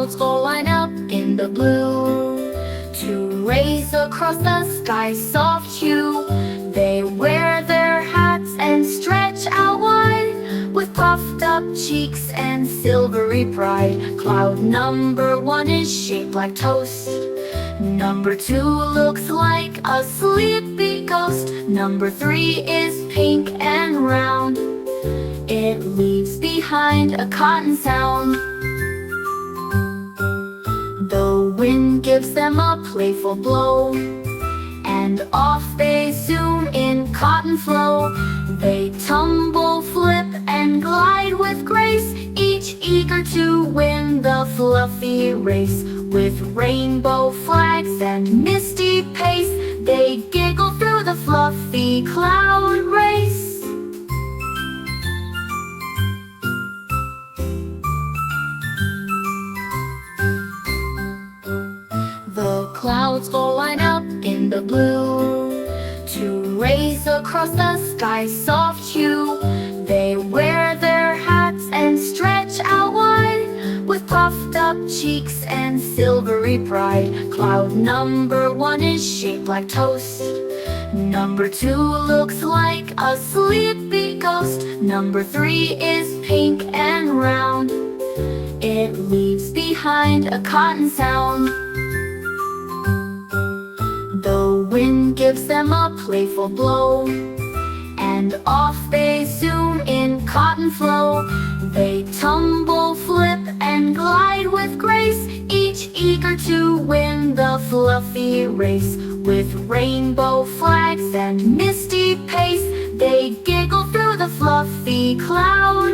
clouds all line up in the blue to race across the sky's soft hue. They wear their hats and stretch out wide, with puffed up cheeks and silvery pride. Cloud number 1 is shaped like toast. Number 2 looks like a sleepy ghost. Number 3 is pink and round. It leaves behind a cotton sound. The wind gives them a playful blow, and off they zoom in cotton flow. They tumble, flip, and glide with grace, each eager to win the fluffy race. With rainbow flags and misty pace, they giggle through the fluffy cloud race. The clouds all line up in the blue to race across the sky's soft hue. They wear their hats and stretch out wide, with puffed up cheeks and silvery pride. Cloud number 1 is shaped like toast. Number 2 looks like a sleepy ghost. Number 3 is pink and round. It leaves behind a cotton sound. The wind gives them a playful blow, and off they zoom in cotton flow. They tumble, flip, and glide with grace, each eager to win the fluffy race. With rainbow flags and misty pace, they giggle through the fluffy cloud